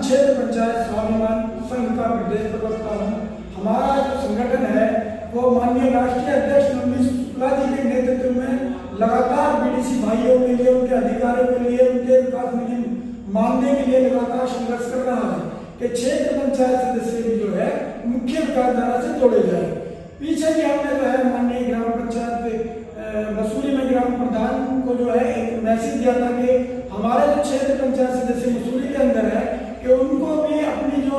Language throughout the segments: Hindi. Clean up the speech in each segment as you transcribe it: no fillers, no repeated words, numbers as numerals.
क्षेत्र पंचायत स्वाभिमान संघ का प्रदेश प्रवक्ता हूँ। हमारा जो संगठन है वो माननीय राष्ट्रीय अध्यक्ष नवनीत शुक्ला जी के नेतृत्व में लगातार बीडीसी भाइयों के लिए, उनके अधिकारों के लिए, उनके विकास निधि मांगने के लिए लगातार संघर्ष कर रहा है कि क्षेत्र पंचायत सदस्य भी जो है मुख्य विकास धारा से जोड़े जाए। पीछे भी हमने जो है माननीय ग्राम पंचायत मसूरी में ग्राम प्रधान को जो है एक मैसेज दिया था कि हमारे जो क्षेत्र पंचायत सदस्य मसूरी के अंदर है कि उनको भी अपनी जो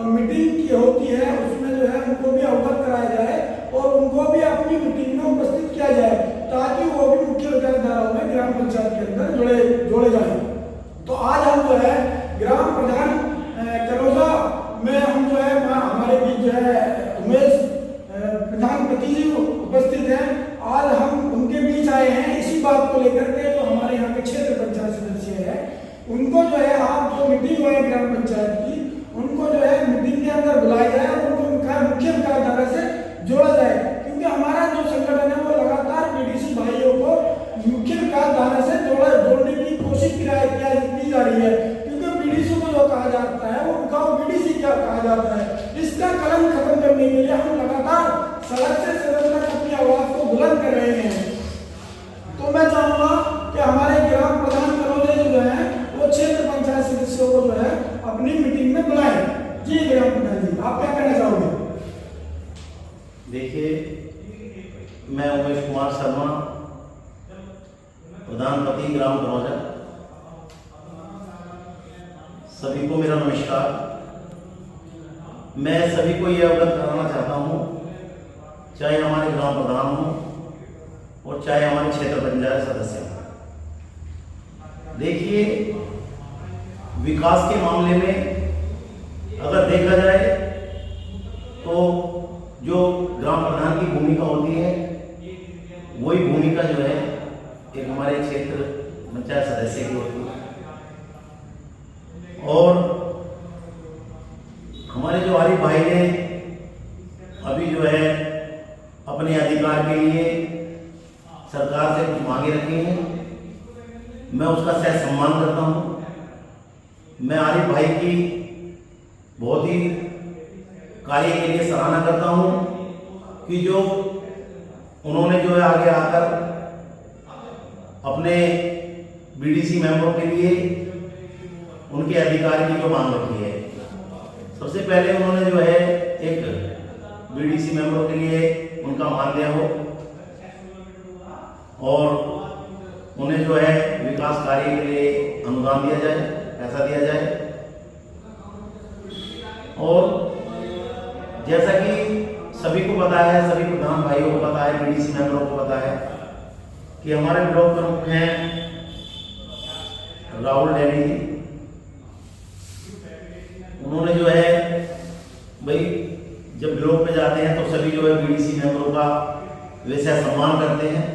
मीटिंग की होती है उसमें जो है उनको भी अवगत कराया जाए और उनको भी अपनी मीटिंग में उपस्थित किया जाए ताकि वो भी मुख्य विकास धाराओं में ग्राम पंचायत के अंदर जोड़े जाए। तो आज हम जो है ग्राम प्रधान करोजा में हम जो है हमारे बीच जो है उमेश प्रधानपति जी उपस्थित हैं। आज हम उनके बीच आए हैं इसी बात को लेकर के जो हमारे यहाँ के क्षेत्र पंचायत सदस्य है उनको जो है आप जो मीटिंग हुई ग्राम पंचायत की उनको जो है मीटिंग के अंदर बुलाया जाए और उनको मुख्य विकास धारा से जोड़ा जाए, क्योंकि हमारा जो संगठन है वो लगातार बीडीसी भाइयों को मुख्य विकास धारा से जोड़ने की कोशिश की जा रही है, क्योंकि बीडीसी को जो कहा जाता है वो गाँव बीडीसी क्या कहा जाता है। इसका कलंक खत्म करने के लिए हम लगातार सड़क से सड़क तक अपनी आवाज को बुलंद कर रहे हैं। तो मैं चाहूंगा कि हमारे ग्राम प्रधान करोजे जो है वो क्षेत्र पंचायत सदस्यों को जो है अपनी मीटिंग में बुलाएं। जी ग्राम प्रधान जी, आप क्या कहना चाहोगे? देखिए, मैं उमेश कुमार शर्मा, प्रधानपति ग्राम करोजा। सभी को मेरा नमस्कार। मैं सभी को यह अवगत कराना चाहता हूँ, चाहे हमारे ग्राम प्रधान हो और चाहे हमारे क्षेत्र पंचायत सदस्य हो। देखिए, विकास के मामले में अगर देखा जाए तो जो ग्राम प्रधान की भूमिका होती है वही भूमिका जो है एक हमारे क्षेत्र पंचायत सदस्य की होती है। और हमारे जो आरिफ भाई ने अभी जो है अपने अधिकार के लिए सरकार से कुछ मांगे रखी हैं, मैं उसका सह सम्मान करता हूं। मैं आरिफ भाई की बहुत ही कार्य के लिए सराहना करता हूं कि जो उन्होंने जो है आगे आकर अपने बीडीसी मेंबरों के लिए उनके अधिकार की जो मांग रखी है। सबसे पहले उन्होंने जो है एक बीडीसी मेंबरों के लिए उनका मानदेय हो और उन्हें जो है विकास कार्य के लिए अनुदान दिया जाए, पैसा दिया जाए। और जैसा कि सभी को पता है, सभी प्रधान भाइयों को पता है, बीडीसी मेंबरों को पता है कि हमारे ब्लॉक प्रमुख हैं राहुल डैनी जी। उन्होंने जो है भाई जब ब्लॉक पे जाते हैं तो सभी जो है बीडीसी मेंबरों का वैसे सम्मान करते हैं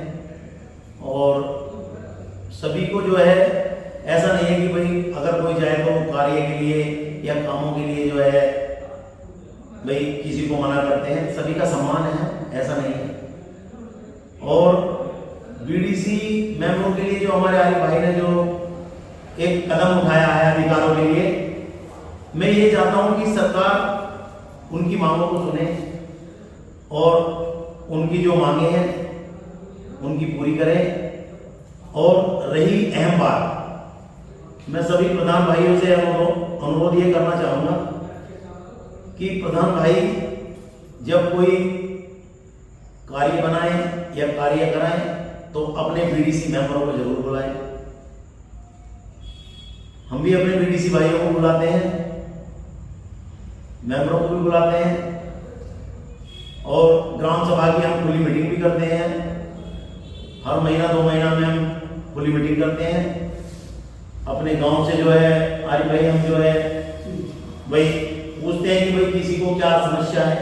और सभी को जो है ऐसा नहीं है कि भाई अगर कोई जाए तो कार्य के लिए या कामों के लिए जो है भाई किसी को मना करते हैं। सभी का सम्मान है, ऐसा नहीं है। और बीडीसी मेंबरों के लिए जो हमारे आरिफ भाई ने जो एक कदम उठाया है अधिकारों के लिए, मैं ये चाहता हूं कि सरकार उनकी मांगों को सुने और उनकी जो मांगे हैं उनकी पूरी करे। और रही अहम बात, मैं सभी प्रधान भाइयों से अनुरोध ये करना चाहूंगा कि प्रधान भाई जब कोई कार्य बनाए या कार्य कराएं तो अपने बीडीसी मेंबरों को जरूर बुलाएं। हम भी अपने बीडीसी भाइयों को बुलाते हैं, मेंबरों को भी बुलाते हैं और ग्राम सभा की हम खुली मीटिंग भी करते हैं। हर महीना 2 महीना में हम खुली मीटिंग करते हैं। अपने गांव से जो है आरिफ भाई हम जो है भाई पूछते हैं कि भाई किसी को क्या समस्या है,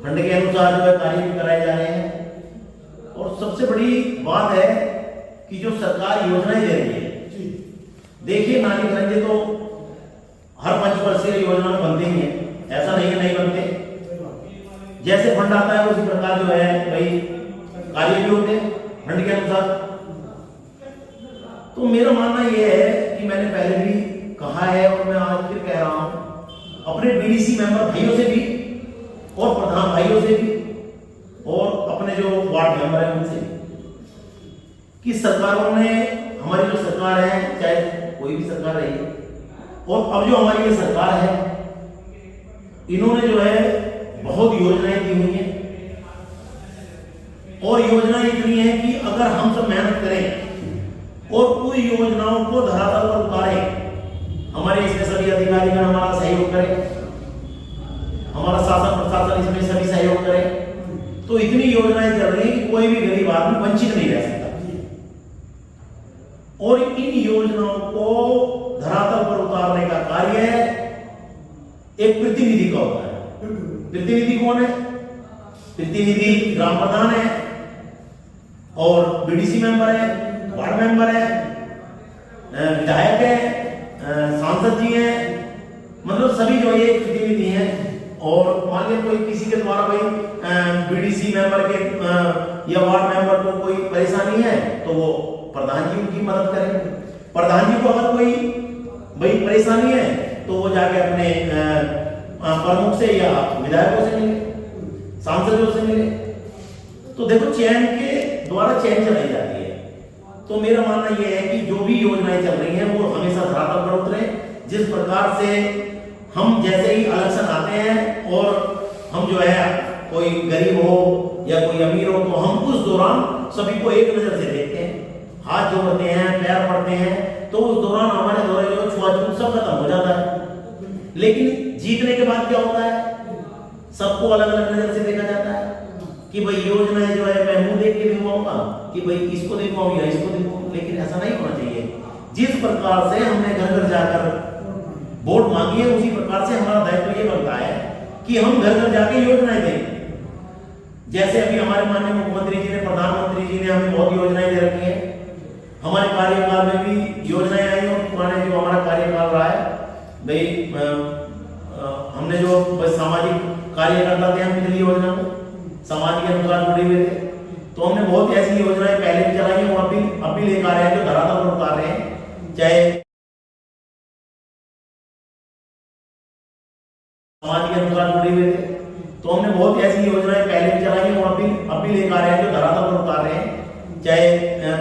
फंड के अनुसार जो है कार्य भी कराए जा रहे हैं। और सबसे बड़ी बात है कि जो सरकार योजनाएं दे रही है, देखिए नानी खरंजे तो हर पंचवर्षीय योजना में बनते ही है, ऐसा नहीं है नहीं बनते। जैसे फंड आता है उसी प्रकार जो है भाई कार्य भी होते हैं फंड के अनुसार। तो मेरा मानना यह है कि मैंने पहले भी कहा है अपने बीडीसी मेंबर भाइयों से भी और प्रधान भाइयों से भी और अपने जो वार्ड मेंबर हैं उनसे कि सरकारों ने, हमारी जो सरकार है, चाहे कोई भी सरकार रही, और अब जो हमारी ये सरकार है, इन्होंने जो है बहुत योजनाएं दी हुई हैं और योजनाएं इतनी हैं कि अगर हम सब मेहनत करें और पूरी योजनाओं को धरातल पर उतारें, हमारे इसमें सभी अधिकारीगण हमारा सहयोग करें, हमारा शासन प्रशासन इसमें सभी सहयोग करें, तो इतनी योजनाएं चल रही हैं कि कोई भी गरीब आदमी वंचित नहीं रह सकता। और इन योजनाओं को धरातल पर उतारने का कार्य एक प्रतिनिधि का होता है। प्रतिनिधि कौन है? प्रतिनिधि ग्राम प्रधान है और बीडीसी मेंबर है, वार्ड मेंबर है, विधायक है, सांसद जी हैं, मतलब सभी जो ये प्रतिनिधि हैं। और मान लीजिए कोई किसी के द्वारा कोई बीडीसी मेंबर के या वार्ड मेंबर को कोई परेशानी है तो वो प्रधान जी उनकी मदद करेंगे। प्रधान जी को अगर कोई भाई परेशानी है तो वो जाके अपने प्रमुख से या विधायकों से मिले, सांसदों से मिले। तो देखो चयन के द्वारा चयन चलाई जाती है। तो मेरा मानना यह है कि जो भी योजनाएं चल रही हैं वो हमेशा धरातल पर उतरे। जिस प्रकार से हम जैसे ही इलेक्शन आते हैं और हम जो है कोई गरीब हो या कोई अमीर हो तो हम उस दौरान सभी को एक नजर से देखते हैं, हाथ जोड़ते हैं, पैर पड़ते हैं, तो उस दौरान हमारे द्वारा जो छुआछूत सब खत्म हो जाता है। लेकिन जीतने के बाद क्या होता है? सबको अलग अलग नजर से देखा जाता है कि भाई योजना जो है मैं मुंह देख के दिखवाऊंगा कि भाई इसको दिखवाऊं या इसको दिखवाऊं, लेकिन ऐसा नहीं होना चाहिए। जिस प्रकार से हमने घर घर जाकर वोट मांगी है उसी प्रकार से हमारा दायित्व ये बनता है कि हम घर घर जाके योजनाएं दें। जैसे अभी हमारे माननीय मुख्यमंत्री जी ने, प्रधानमंत्री जी ने हमें बहुत योजनाएं दे रखी हैं। हमारे कार्यकाल में भी योजनाएं आई और पुराने जो हमारा कार्यकाल रहा है भाई हमने जो सामाजिक कार्य करता थे हम पिछली योजना को समाज के अनुसार जुड़े हुए थे, तो हमने बहुत ऐसी योजनाएं पहले भी चलाई हैं और अब भी लेकर आ रहे हैं जो धरातल पर उतार रहे हैं। चाहे समाज के अनुसार जुड़े हुए थे, तो हमने बहुत ऐसी योजनाएं पहले भी चलाई हैं और अब भी लेकर आ रहे हैं जो धरातल पर उतार रहे हैं। चाहे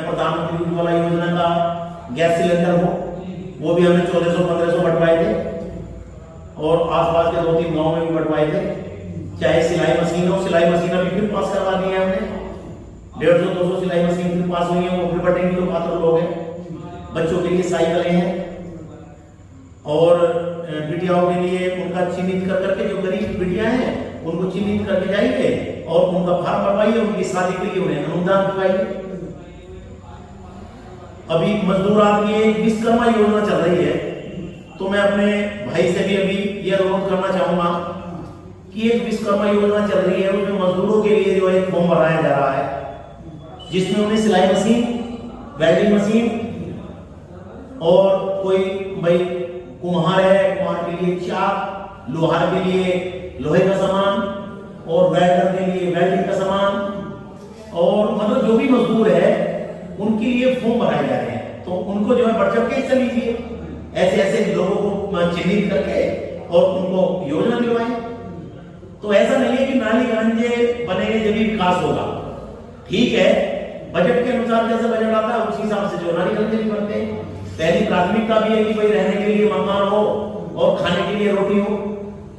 प्रधानमंत्री उज्ज्वला योजना का गैस सिलेंडर हो, वो भी हमने 1400-1500 बंटवाए थे और आसपास के 2-3 गांव में भी बंटवाए थे। चाहे सिलाई मशीन हो, सिलाई मशीन अभी फिर पास करवा दी है हमने, 150-200 सिलाई मशीन फिर पास हुई है, वो फिर बटेंगे जो पात्र लोग हैं। बच्चों के लिए साइकिलें हैं और बिटियाओं के लिए उनका चिन्हित कर करके, जो गरीब बिटिया हैं उनको चिन्हित करके जाइए और उनका फॉर्म भरवाइए, उनकी शादी के लिए उन्हें अनुदान दिलवाइए। अभी मजदूर आदमी एक विश्वकर्मा योजना चल रही है, तो मैं अपने भाई से भी अभी यह अनुरोध करना चाहूंगा कि एक विश्वकर्मा योजना चल रही है, उसमें मजदूरों के लिए जो है फॉर्म भराया जा रहा है, जिसमें उन्हें सिलाई मशीन, वेल्डिंग मशीन और कोई भाई कुम्हार है, कुम्हार के लिए चाक, लोहार के लिए लोहे का सामान और वेल्डर के लिए वेल्डिंग का सामान, और मतलब जो भी मजदूर है उनके लिए फॉर्म भराए जा रहे हैं। तो उनको जो है बढ़ चढ़ के हिस्सा लीजिए, ऐसे ऐसे लोगों को चिन्हित करके और उनको योजना दिलवाएं। तो ऐसा नहीं है कि नाली गंजे बनेंगे जब भी विकास होगा। ठीक है, बजट के अनुसार जैसे बजट आता है उसी हिसाब से जो नाली गंजे भी बनते हैं। पहली प्राथमिकता भी है कि भाई रहने के लिए मकान हो और खाने के लिए रोटी हो।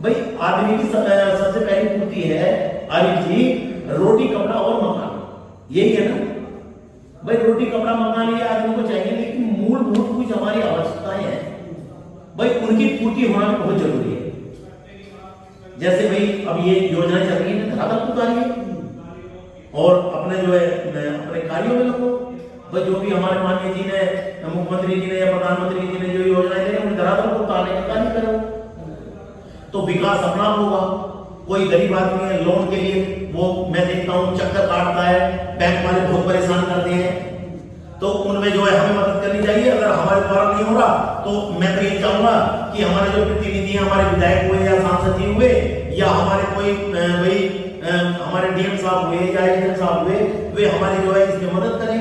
भाई आदमी की सबसे पहली पूर्ति है आरिफ जी, रोटी कपड़ा और मकान, यही है ना भाई। रोटी कपड़ा मकान ये आदमी को चाहिए, लेकिन मूलभूत कुछ हमारी आवश्यकताएं हैं भाई, उनकी पूर्ति होना बहुत जरूरी है। जैसे भाई अब ये योजनाएं चल रही है, धरातल पर उतारिए और अपने जो है अपने कार्यों में लगो भाई। जो भी हमारे माननीय जी ने, मुख्यमंत्री जी ने या प्रधानमंत्री जी ने जो योजनाएं दी उन्हें धरातल पर उतारने का कार्य करो, तो विकास अपना होगा। कोई गरीब आदमी है, लोन के लिए वो मैं देखता हूँ चक्कर काटता है, बैंक वाले बहुत परेशान करते हैं, तो उनमें जो है हमें मदद करनी चाहिए। अगर हमारे द्वारा नहीं हो रहा तो मैं तो ये चाहूंगा कि हमारे जो प्रतिनिधि हमारे विधायक हुए या सांसद जी हुए या हमारे कोई भाई हमारे डीएम साहब हुए या एसडीएम साहब हुए, वे हमारी जो है इसमें मदद करें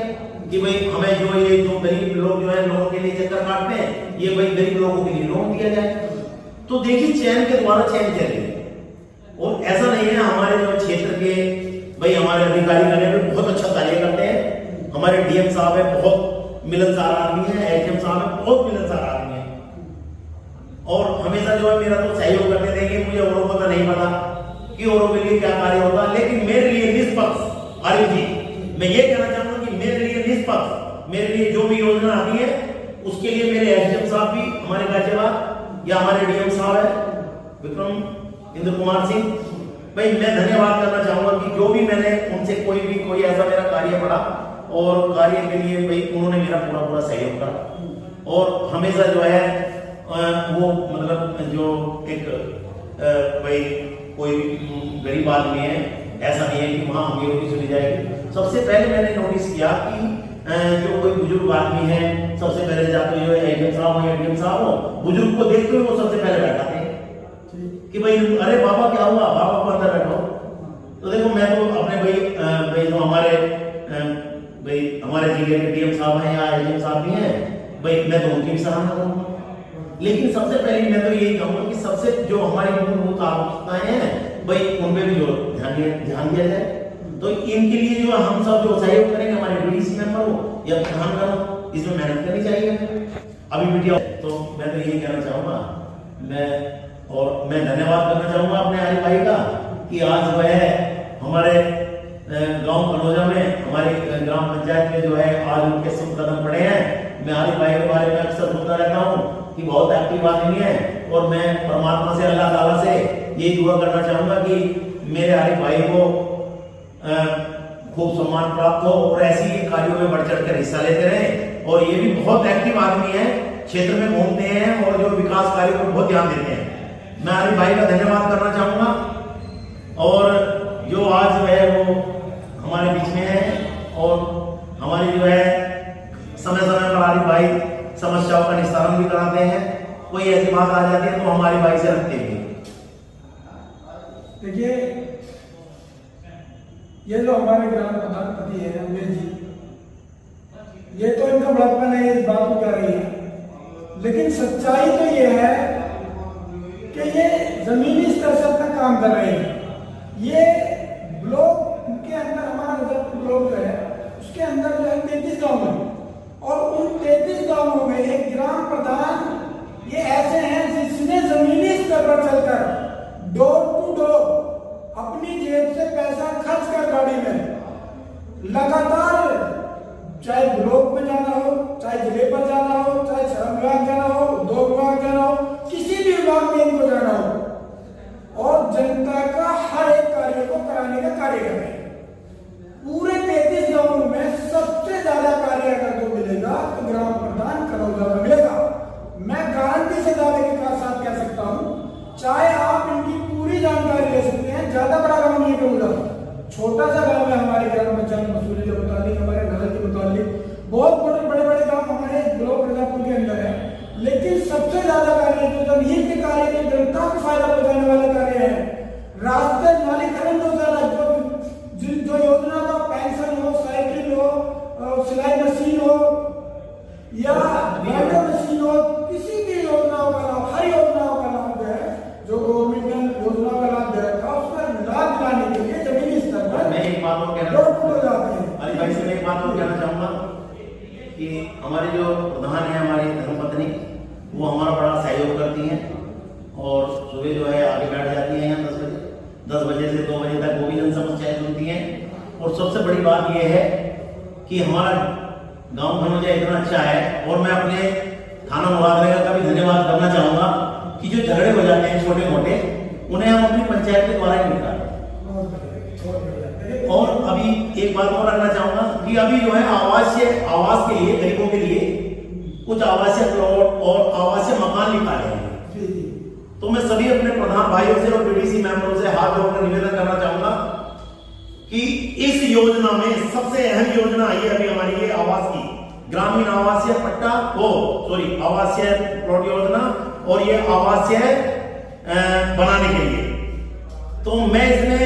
कि भाई हमें जो ये जो गरीब लोग जो है लोन के लिए चक्कर काटते हैं, ये भाई गरीब लोगों के लिए लोन दिया जाए। तो देखिए चयन के द्वारा चयन किया गया। और ऐसा नहीं है, हमारे जो क्षेत्र के भाई हमारे अधिकारी गण बहुत अच्छा कार्य करते हैं। हमारे डीएम साहब है, बहुत मिलनसार आदमी है, एचएम साहब है, बहुत मिलनसार आदमी है, और हमेशा जो है मेरा तो सहयोग करते देंगे। मुझे औरों को तो नहीं पता कि औरों के लिए क्या कार्य होता, लेकिन मेरे लिए निष्पक्ष आर्य जी, मैं ये कहना चाहूंगा कि मेरे लिए निष्पक्ष, मेरे लिए जो भी योजना आती है उसके लिए मेरे एसडीएम साहब भी हमारे गाजियाबाद या हमारे डीएम साहब है विक्रम इंद्र कुमार सिंह भाई, मैं धन्यवाद करना चाहूंगा कि जो भी मैंने उनसे कोई ऐसा मेरा कार्य पड़ा और कार्य के लिए भाई उन्होंने मेरा पूरा सहयोग करा। और हमेशा जो है वो मतलब जो एक भाई कोई गरीब आदमी है, ऐसा नहीं है कि वहां अमीरों की सुनी जाएगी। सबसे पहले मैंने नोटिस किया कि जो कोई बुजुर्ग आदमी है, सबसे पहले जाते हुए एडीएम साहब हो या डीएम साहब हो, बुजुर्ग को देखते हुए वो सबसे पहले बैठाते हैं कि भाई अरे बाबा क्या हुआ, बाबा को अंदर बैठो। तो देखो मैं तो अपने भाई जो हमारे जिले के डीएम साहब हैं या एडीएम साहब भी हैं भाई, मैं तो उनकी भी सराहना करूंगा। लेकिन सबसे पहले मैं तो यही कहूंगा कि सबसे जो हमारी मूलभूत आवश्यकताएं हैं भाई उन पे भी जो ध्यान दिया जाए। तो इनके लिए जो हम सब जो सहयोग करेंगे, हमारे डीडीसी मेंबर हो या प्रधान हो, इसमें मेहनत करनी चाहिए। अभी वीडियो तो मैं तो यही कहना चाहूंगा, मैं धन्यवाद करना चाहूंगा अपने आर्य भाई का कि आज जो है हमारे गांव कनौजा में हमारी ग्राम पंचायत में जो है आज उनके शुभ कदम पड़े हैं। मैं आर्य भाई के बारे में अक्सर सुनता रहता हूँ कि बहुत एक्टिव आदमी है, और मैं परमात्मा से, अल्लाह ताला से यही दुआ करना चाहूंगा कि मेरे आर्य भाई को खूब सम्मान प्राप्त हो और ऐसी ही कार्यों में बढ़ चढ़ कर हिस्सा लेते रहें। और ये भी बहुत एक्टिव आदमी है, क्षेत्र में घूमते हैं और जो विकास कार्यों पर बहुत ध्यान देते हैं। मैं आर्य भाई का धन्यवाद करना चाहूंगा। और जो आज जो है वो हमारे बीच में है, और हमारी जो है समय समय पर आर्य भाई समस्याओं का निस्तारण भी कराते हैं। कोई ऐसी बात आ जाती है तो हमारे भाई से रखते हैं। देखिए ये जो हमारे ग्राम प्रधानपति है उमेश जी, ये तो इनका बड़प्पन है, इस बात को कह रही है, लेकिन सच्चाई तो ये है कि ये जमीनी स्तर से अपना काम कर रहे हैं। ये ब्लॉक के अंदर, हमारा मुजफ्फरपुर ब्लॉक जो है उसके अंदर जो है 33 गाँव है, और उन 33 गाँवों में एक ग्राम प्रधान ये ऐसे हैं जिसने जमीनी स्तर पर चलकर डोर टू डोर अपनी जेब से पैसा खर्च कर गाड़ी में लगातार, चाहे ब्लॉक में जाना हो, चाहे जिले पर जाना हो, चाहे श्रम विभाग जाना हो, उद्योग विभाग जाना हो, किसी भी विभाग में इनको जाना हो, और जनता का हर एक कार्य को कराने का कार्य कर रहे हैं। पूरे 33 गांवों में सबसे ज्यादा कार्य अगर को मिलेगा तो ग्राम प्रधान कनौजा में मिलेगा। मैं गारंटी से दावे के साथ कह सकता हूं, चाहे आप इनकी पूरी जानकारी ले सकते हैं। ज्यादा बड़ा गांव नहीं कहूंगा, छोटा सा गांव है हमारे ग्राम पंचायत मसूरी के मुताबिक, हमारे नगर के मुताबिक, बहुत बड़े गांव हमारे ब्लॉक मिर्जापुर के अंदर है, लेकिन सबसे ज्यादा कार्य जो जमीन के कार्य, जो जनता को फायदा पहुंचाने वाले कार्य है, रास्ते नालीकरण जो योजना का पेंशन हो, साइकिल हो, सिलाई मशीन हो या मशीन हो, किसी भी योजनाओं का लाभ, हर योजनाओं का लाभ जो है, जो गवर्नमेंट ने योजना का लाभ दे रखा है, उसका लाभ दिलाने के लिए जमीनी स्तर पर मैं एक बात और कहना चाहूंगा कि हमारे जो प्रधान है, हमारी धर्मपत्नी, वो हमारा बड़ा सहयोग करती हैं, और सुबह जो है आगे बैठ जाती हैं यहाँ 10 बजे से 2 बजे तक वो भी जन समस्याएं सुनती हैं। और सबसे बड़ी बात यह है कि हमारा गांव कनौजा इतना अच्छा है, और मैं अपने थाना मुरादनगर का भी धन्यवाद करना चाहूंगा कि जो झगड़े हो जाते हैं छोटे मोटे, उन्हें हम अपनी पंचायत के द्वारा ही निपटाते हैं। और अभी एक बात और रखना चाहूंगा कि अभी जो है आवास के लिए, गरीबों के लिए कुछ आवासीय प्लॉट और आवासीय मकान निकाले हैं। तो मैं सभी अपने प्रधान भाइयों से और डीडीसी मेंबरों से हाथ जोड़कर निवेदन करना चाहूंगा कि इस योजना में सबसे अहम योजना आई है अभी हमारी ये आवास की, ग्रामीण आवासीय पट्टा आवासीय प्लॉट योजना, और ये आवासीय बनाने के लिए। तो मैं इसमें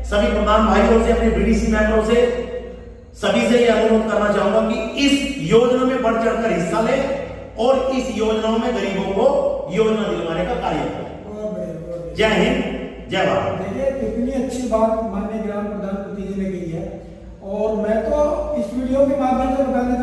सभी प्रधान भाइयों से, अपने डीडीसी मेंबरों से, सभी से ये अनुरोध करना चाहूंगा कि इस योजना में बढ़ चढ़कर हिस्सा लें और इस योजनाओं में गरीबों को योजना दिलवाने का कार्य करें। जय हिंद, जय भारत। देखिए कितनी अच्छी बात माननीय ग्राम प्रधान जी ने कही है, और मैं तो इस वीडियो के माध्यम से बताने